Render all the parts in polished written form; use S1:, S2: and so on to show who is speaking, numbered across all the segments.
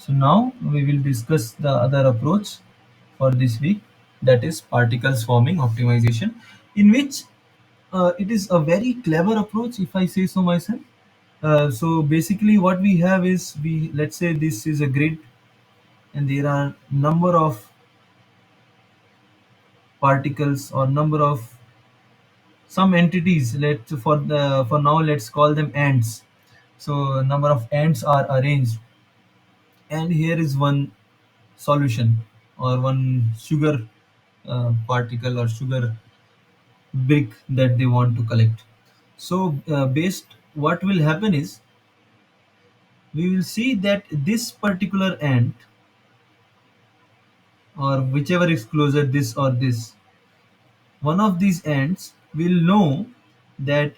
S1: So now we will discuss the other approach for this week, that is particle swarming optimization, in which it is a very clever approach, if I say so myself. So basically, what we have is, we let's say this is a grid, and there are number of particles or number of some entities. Let for now let's call them ants. So number of ants are arranged, and here is one solution or one sugar particle or sugar brick that they want to collect. So based, what will happen is, we will see that this particular ant, or whichever is closer, this or this, one of these ants will know that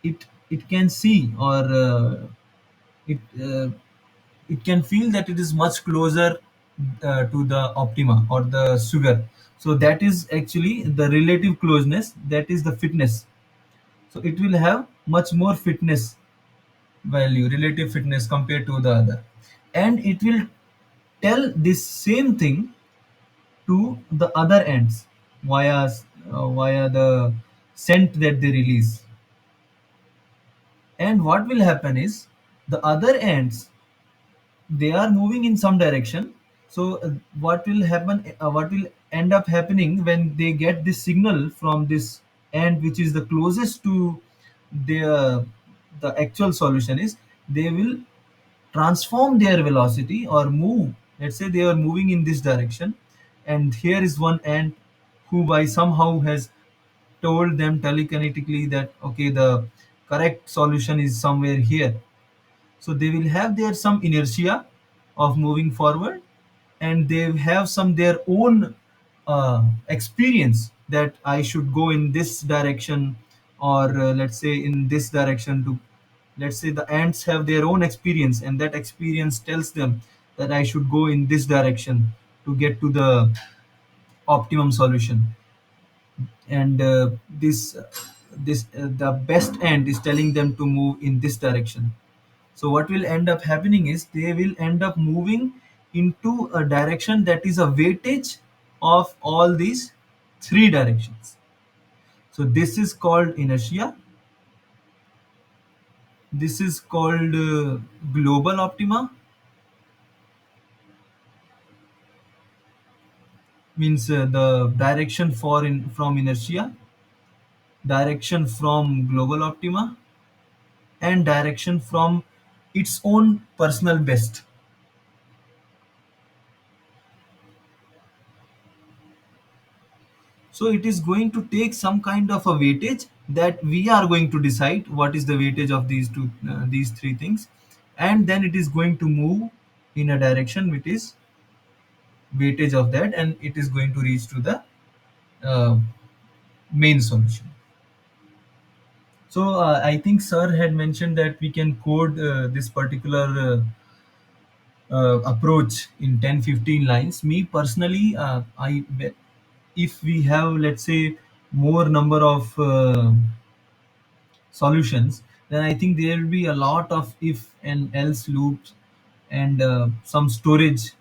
S1: it can see, or it it can feel that it is much closer to the optima or the sugar. So that is actually the relative closeness, that is the fitness. So it will have much more fitness value, relative fitness, compared to the other, and it will tell this same thing to the other ants via the scent that they release. And what will happen is, the other ants, they are moving in some direction. So what will end up happening when they get this signal from this ant which is the closest to the actual solution is, they will transform their velocity or move. Let's say they are moving in this direction, and here is one ant who by somehow has told them telekinetically that okay, the correct solution is somewhere here. So they will have their some inertia of moving forward, and they have some their own experience that I should go in this direction, or let's say in this direction to, let's say the ants have their own experience, and that experience tells them that I should go in this direction to get to the optimum solution. And the best ant is telling them to move in this direction. So what will end up happening is, they will end up moving into a direction that is a weightage of all these three directions. So this is called inertia. This is called global optima, means the direction from inertia, direction from global optima, and direction from its own personal best. So it is going to take some kind of a weightage that we are going to decide what is the weightage of these three things, and then it is going to move in a direction which is weightage of that, and it is going to reach to the uh, main solution. So I think sir had mentioned that we can code this particular approach in 10-15 lines. Me personally, if we have, let's say, more number of solutions, then I think there will be a lot of if and else loops, and some storage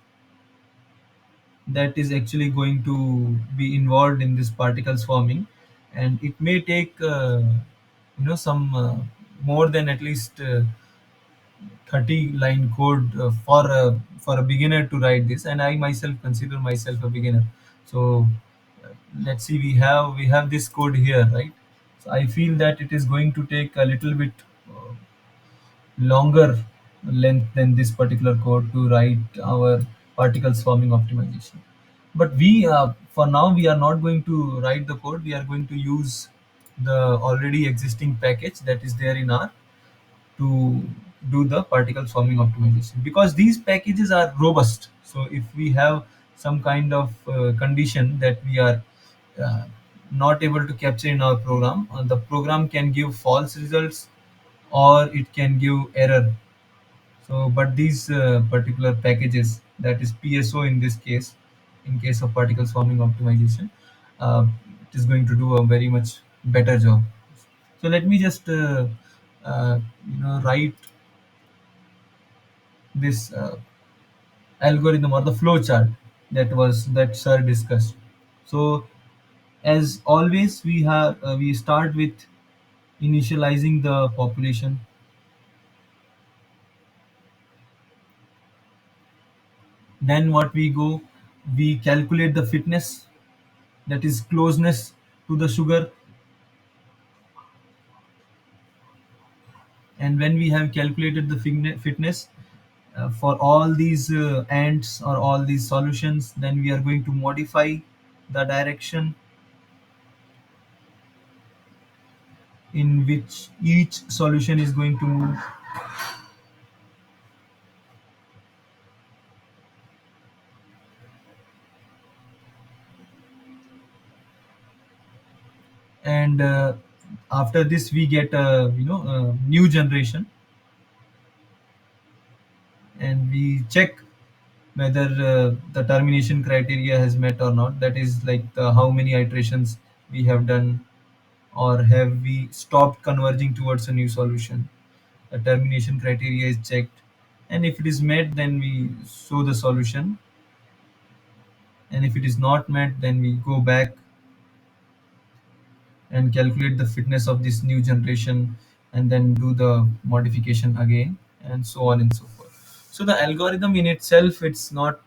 S1: that is actually going to be involved in this particles forming. And it may take some more than at least 30-line code for a beginner to write this, and I myself consider myself a beginner. So let's see, we have this code here, right? So I feel that it is going to take a little bit longer length than this particular code to write our particles forming optimization. But we for now we are not going to write the code. We are going to use the already existing package that is there in R to do the particle forming optimization, because these packages are robust. So if we have some kind of condition that we are uh, not able to capture in our program, the program can give false results, or it can give error. So but these particular packages, that is PSO in this case, in case of particles forming optimization, uh, it is going to do a very much better job. So let me just write this algorithm or the flow chart that sir discussed. So as always, we start with initializing the population. Then what we go, we calculate the fitness, that is closeness to the sugar. And when we have calculated the fitness for all these ants or all these solutions, then we are going to modify the direction in which each solution is going to move. And after this we get a a new generation, and we check whether the termination criteria has met or not. That is like how many iterations we have done, or have we stopped converging towards a new solution. The termination criteria is checked, and if it is met, then we show the solution, and if it is not met, then we go back and calculate the fitness of this new generation, and then do the modification again, and so on and so forth. So the algorithm in itself, it's not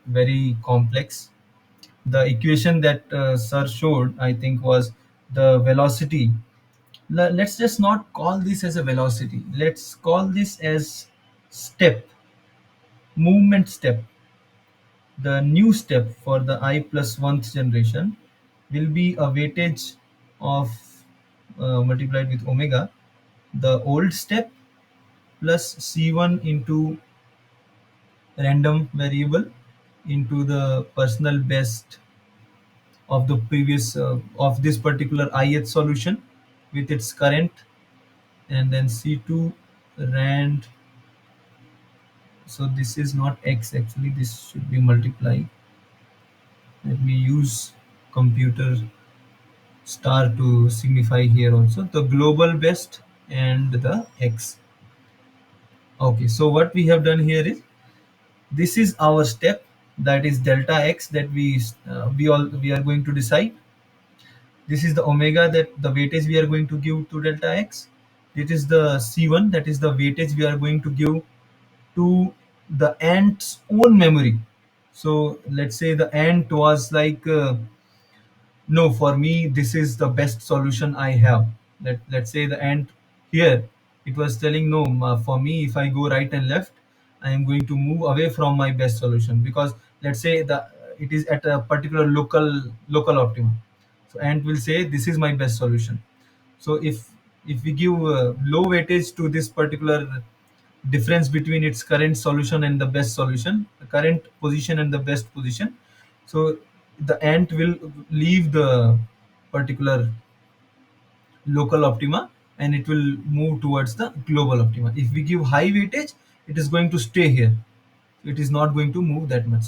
S1: very complex. The equation that sir showed, I think, was the velocity. Let's just not call this as a velocity, let's call this as step, movement step. The new step for the I plus 1th generation will be a weightage of multiplied with omega, the old step plus c1 into random variable into the personal best of the previous of this particular ith solution with its current, and then c2 rand. So this is not x, actually this should be multiply. Let me use computer star to signify here also the global best and the x. Okay, so what we have done here is, this is our step, that is delta x, that we are going to decide. This is the omega, that the weightage we are going to give to delta x. It is the c1, that is the weightage we are going to give to the ant's own memory. So let's say the ant was like no, for me this is the best solution I have. Let's say the ant here, it was telling no, for me if I go right and left, I am going to move away from my best solution, because let's say the it is at a particular local optimum. So ant will say this is my best solution. So if we give low weightage to this particular difference between its current solution and the best solution, the current position and the best position, so the ant will leave the particular local optima, and it will move towards the global optima. If we give high weightage, it is going to stay here, it is not going to move that much.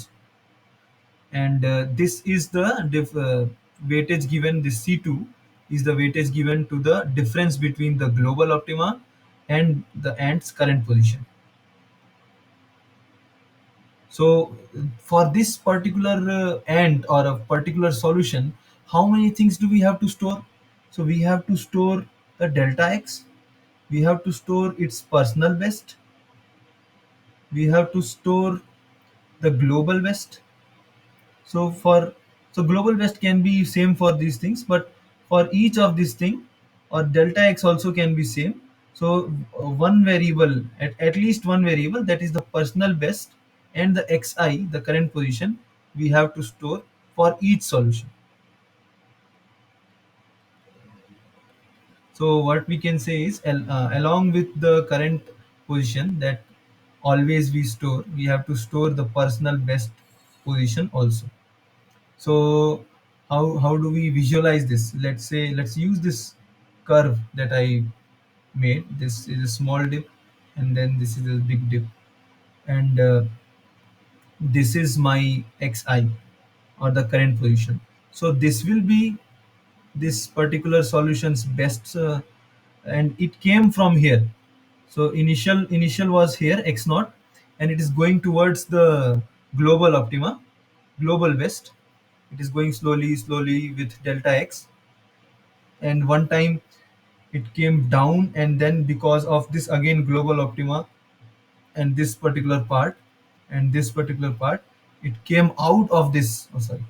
S1: And this is the weightage given, this c2 is the weightage given to the difference between the global optima and the ant's current position. So for this particular ant or a particular solution, how many things do we have to store? So we have to store the delta x, we have to store its personal best, we have to store the global best. So for, so global best can be same for these things, but for each of these thing, or delta x also can be same. So one variable, at least one variable, that is the personal best, and the xi, the current position, we have to store for each solution. So what we can say is, along with the current position that always we store, we have to store the personal best position also. So how do we visualize this? Let's say, let's use this curve that I made. This is a small dip, and then this is a big dip, and this is my xi, or the current position. So this will be this particular solution's best, and it came from here. So initial was here x naught, and it is going towards the global optima, global west. It is going slowly with delta x, and one time it came down, and then because of this again global optima and this particular part and this particular part, it came out of this, oh sorry,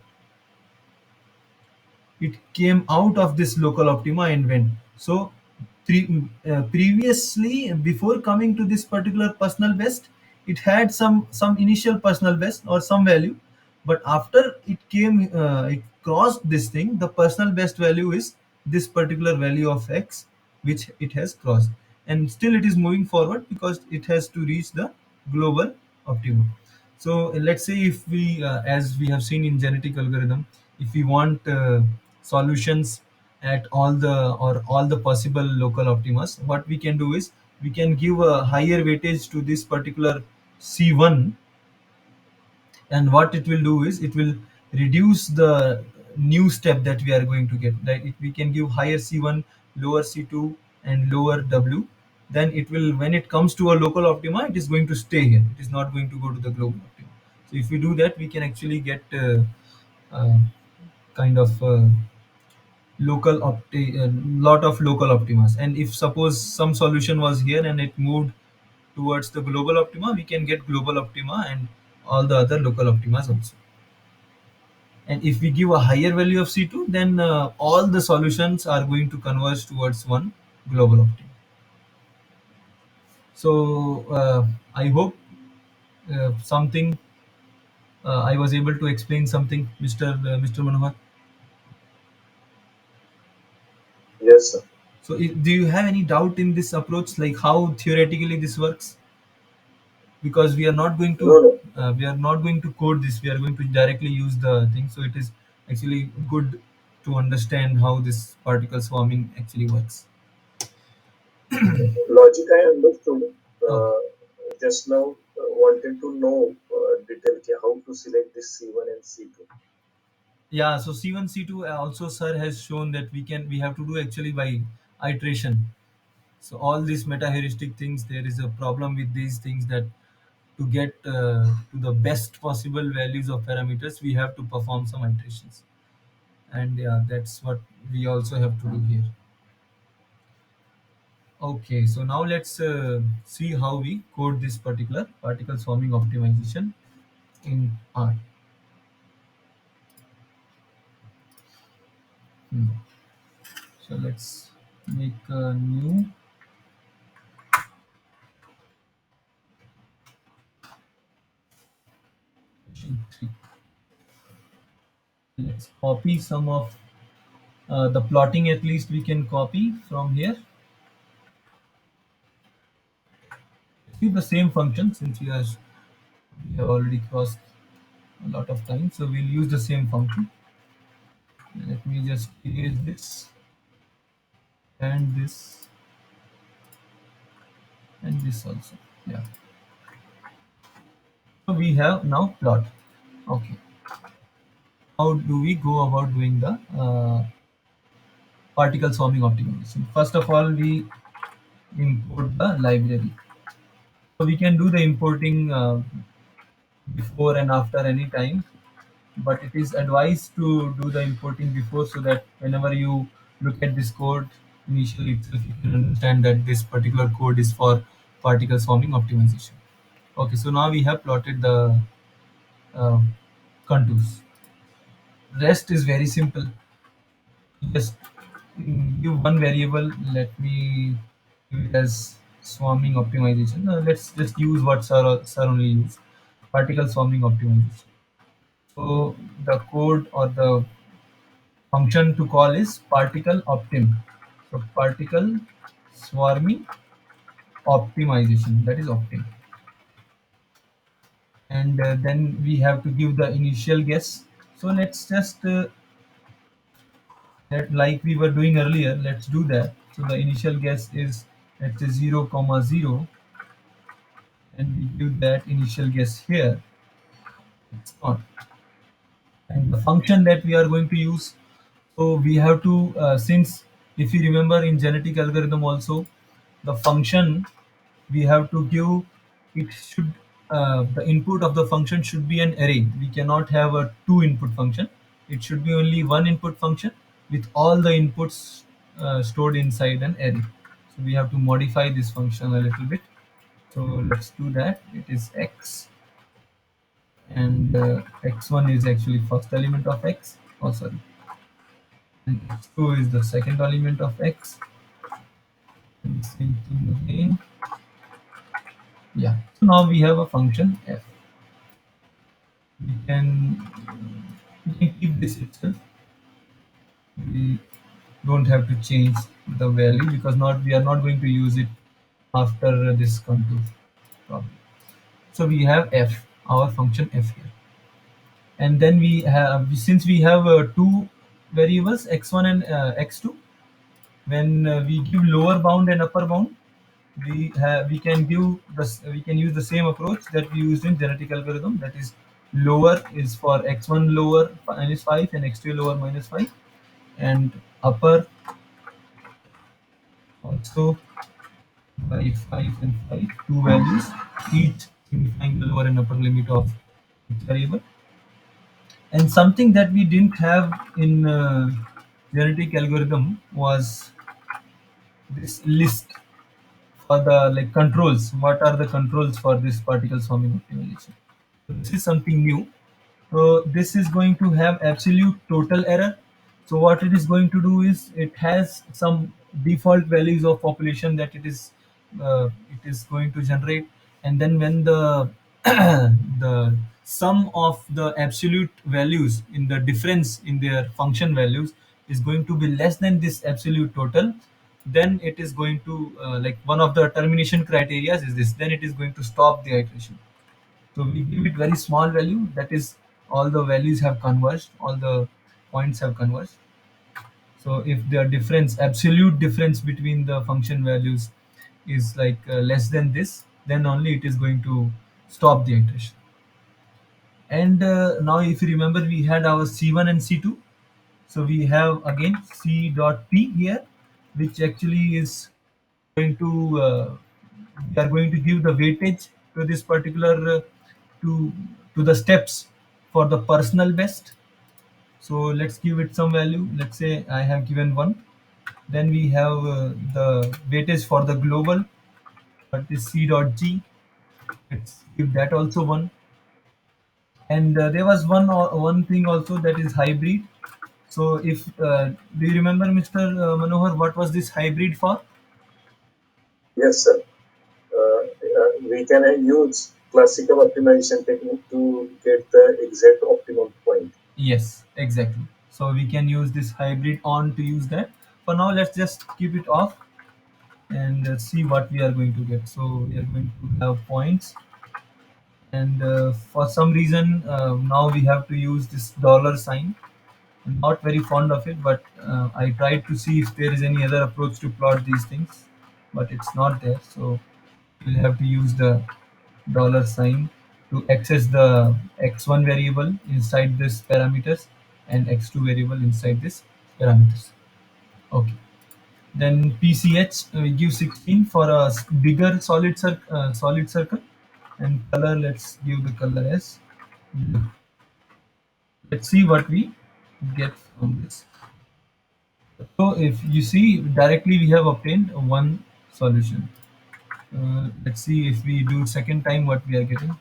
S1: it came out of this local optima and went. So previously, before coming to this particular personal best, it had some initial personal best or some value, but after it came, it crossed this thing. The personal best value is this particular value of x, which it has crossed, and still it is moving forward because it has to reach the global optimum. So let's say if we, as we have seen in genetic algorithm, if we want solutions at all the possible local optimas, what we can do is we can give a higher weightage to this particular C1, and what it will do is it will reduce the new step that we are going to get. Like if we can give higher C1, lower C2, and lower W, then it will, when it comes to a local optima, it is going to stay here. It is not going to go to the global optima. So if we do that, we can actually get uh, kind of a lot of local optimas. And if suppose some solution was here and it moved towards the global optima, we can get global optima and all the other local optimas also. And if we give a higher value of C2, then all the solutions are going to converge towards one global optimum. So I hope something I was able to explain something, Mr. Manohar.
S2: Yes, sir.
S1: So do you have any doubt in this approach, like how theoretically this works? Because
S2: No, no.
S1: we are not going to code this. We are going to directly use the thing. So it is actually good to understand how this particle swarming actually works.
S2: Logic I understood.
S1: Okay.
S2: Uh, just now wanted to know detail how to select this C1 and C2.
S1: Yeah, so C1, C2 also sir has shown that we have to do actually by iteration. So all these meta heuristic things, there is a problem with these things, that to get to the best possible values of parameters, we have to perform some iterations. And yeah, that's what we also have to do here. Okay, so now let's see how we code this particular particle swarming optimization in R. Hmm. So let's make a new question 3. Let's copy some of the plotting, at least we can copy from here. Keep the same function since we have already crossed a lot of time. So we'll use the same function. Let me just erase this and this and this also. Yeah. So we have now plot. Okay. How do we go about doing the particle swarming optimization? First of all, we import the library. So we can do the importing before and after any time, but it is advised to do the importing before, so that whenever you look at this code initially itself, you can understand that this particular code is for particle swarming optimization. Okay, so now we have plotted the uh, contours. Rest is very simple. Just give one variable. Let me give it as swarming optimization. Let's just use what sir only use, particle swarming optimization. So the code or the function to call is particle optim. So particle swarming optimization, that is optim. And then we have to give the initial guess. So let's just that, like we were doing earlier, let's do that. So the initial guess is, let's say, 0 comma 0, and we give that initial guess here. It's not. And the function that we are going to use, so we have to, since if you remember in genetic algorithm also, the function we have to give, it should the input of the function should be an array. We cannot have a two input function. It should be only one input function with all the inputs stored inside an array. So we have to modify this function a little bit. So let's do that. It is x, and x1 is actually first element of x. Oh, sorry. And x2 is the second element of x. And same thing again. Yeah. So now we have a function f. We can keep this itself. We don't have to change the value because not we are not going to use it after this contour problem. So we have f, our function f here, and then we have, since we have two variables x1 and x2, when we give lower bound and upper bound, we can we can use the same approach that we used in genetic algorithm. That is, lower is for x1 lower -5 and x2 lower -5, and upper also by 5 and 5, two values, each signifying the lower and upper limit of each variable. And something that we didn't have in genetic algorithm was this list for the like controls. What are the controls for this particle swarming optimization? So this is something new. So this is going to have absolute total error. So what it is going to do is it has some default values of population that it is going to generate, and then when the the sum of the absolute values in the difference in their function values is going to be less than this absolute total, then it is going to like one of the termination criteria is this, then it is going to stop the iteration. So we give it very small value, that is all the values have converged, all the points have converged. So if the difference, absolute difference between the function values is like less than this, then only it is going to stop the iteration. And now if you remember, we had our C1 and C2. So we have again C dot P here, which actually is going to we are going to give the weightage to this particular to to the steps for the personal best. So let's give it some value. Let's say I have given one. Then we have the weightage for the global, that is C dot G. Let's give that also one. And there was one thing also, that is hybrid. So if do you remember, Mr. Manohar, what was this hybrid for?
S2: Yes, sir. We can use classical optimization technique to get the exact optimum point.
S1: Yes, exactly. So we can use this hybrid on to use that. For now, let's just keep it off and see what we are going to get. So we are going to have points, and for some reason now we have to use this dollar sign. I'm not very fond of it, but I tried to see if there is any other approach to plot these things, but it's not there. So we'll have to use the dollar sign to access the x1 variable inside this parameters and x2 variable inside this parameters. Okay. Then PCH, we give 16 for a bigger solid circle, and color, let's give the color as blue. Let's see what we get from this. So if you see directly, we have obtained one solution. Let's see if we do second time what we are getting.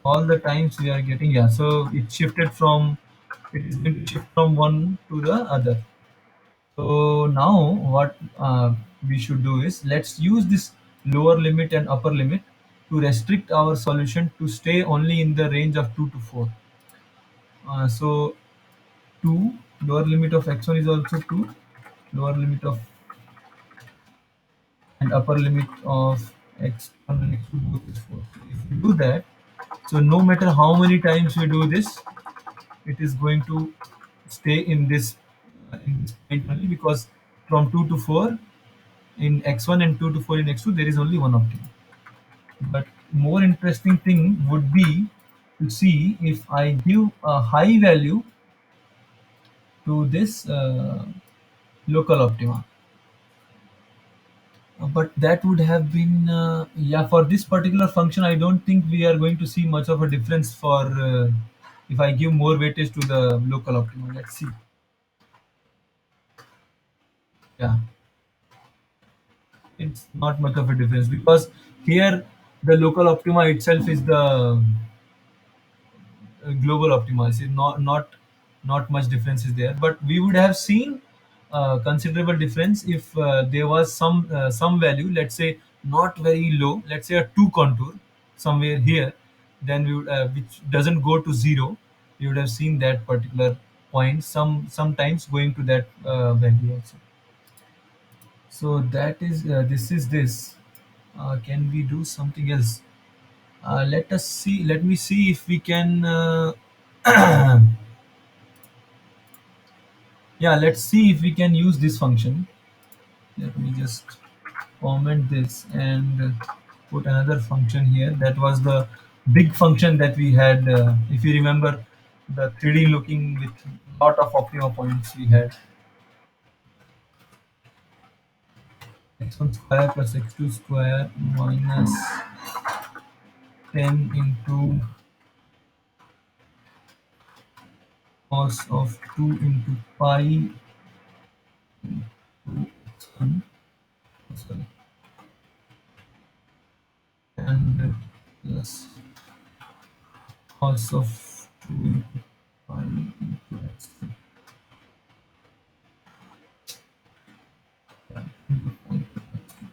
S1: All the times we are getting, yeah. So it is going to shift from one to the other. So now what we should do is, let's use this lower limit and upper limit to restrict our solution to stay only in the range of 2 to 4. So 2, lower limit of x1 is also 2, lower limit of and upper limit of x1 and x2 both is 4. So if we do that, so no matter how many times we do this, it is going to stay in this point only, because from 2 to 4 in x1 and 2 to 4 in x2 there is only one optimum. But more interesting thing would be to see if I give a high value to this local optima. But that would have been yeah, for this particular function I don't think we are going to see much of a difference for if I give more weightage to the local optima. Let's see. Yeah, it's not much of a difference because here the local optima itself is the global optima. It's not much difference is there, but we would have seen considerable difference if there was some value, let's say not very low, let's say a 2 contour somewhere here, then we would which doesn't go to zero. We would have seen that particular point sometimes going to that value also. So that is this is this. Can we do something else? Let us see. Let me see if we can. Yeah, let's see if we can use this function. Let me just comment this and put another function here. That was the big function that we had. If you remember, the 3D looking with lot of optima points we had. X1 square plus x2 square minus 10 into cos of 2 into pi x1, sorry, and plus cos of 2 into pi into x2. Yeah, into pi into x2.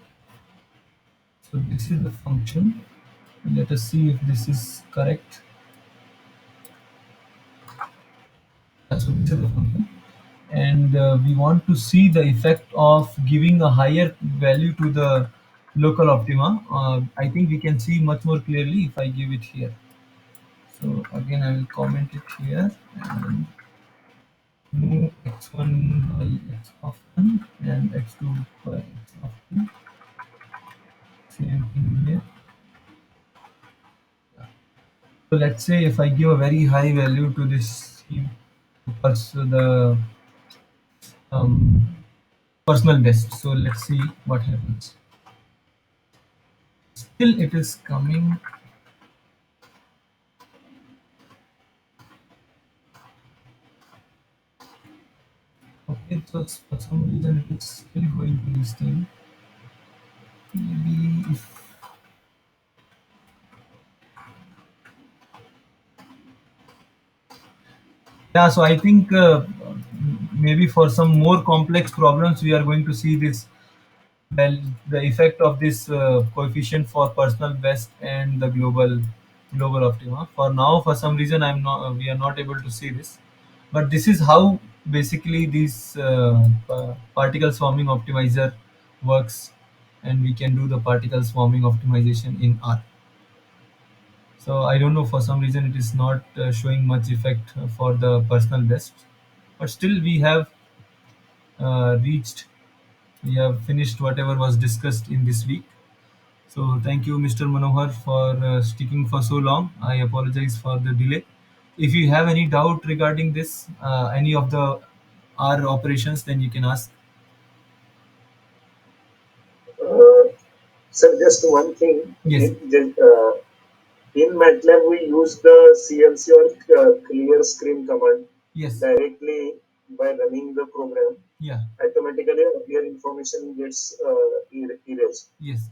S1: So this is the function. Let us see if this is correct. So this is the function. And we want to see the effect of giving a higher value to the local optima. I think we can see much more clearly if I give it here. So again, I will comment it here and move x1 by x of 1 and x2 by x of 2. Same thing here. So let's say if I give a very high value to this the um, personal best. So let's see what happens. Still, it is coming. Okay, so for some reason it is still going to this thing. Maybe if yeah, so I think maybe for some more complex problems we are going to see this. Well, the effect of this coefficient for personal best and the global optima. For now, for some reason, I'm not. We are not able to see this, but this is how basically this particle swarming optimizer works, and we can do the particle swarming optimization in R. So I don't know, for some reason it is not showing much effect for the personal best, but still reached we have finished whatever was discussed in this week. So thank you, Mr. Manohar, for sticking for so long. I apologize for the delay. If you have any doubt regarding this, any of the R operations, then you can ask.
S2: Uh, Sir, just one thing.
S1: Yes,
S2: In MATLAB, we use the CLC or clear screen command
S1: yes,
S2: directly by running the program.
S1: yeah,
S2: Automatically, earlier information gets erased.
S1: yes.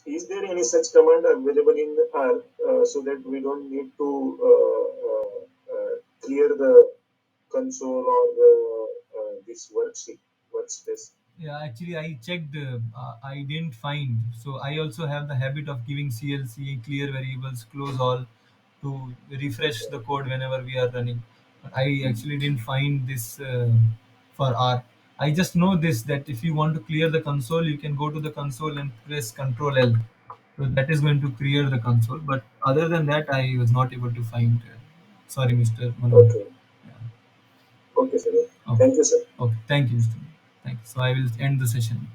S2: Is there any such command available in R so that we don't need to clear the console or this workspace?
S1: Yeah, actually, I checked. I didn't find. So I also have the habit of giving CLC clear variables, close all, to refresh the code whenever we are running. But I actually didn't find this for R. I just know this, that if you want to clear the console, you can go to the console and press Control L. So that is going to clear the console. But other than that, I was not able to find. Sorry, Mr. Manohar.
S2: Okay. Okay, sir.
S1: Okay.
S2: Thank you, sir.
S1: Okay. Thank you, Mr. Thank you. So I will end the session.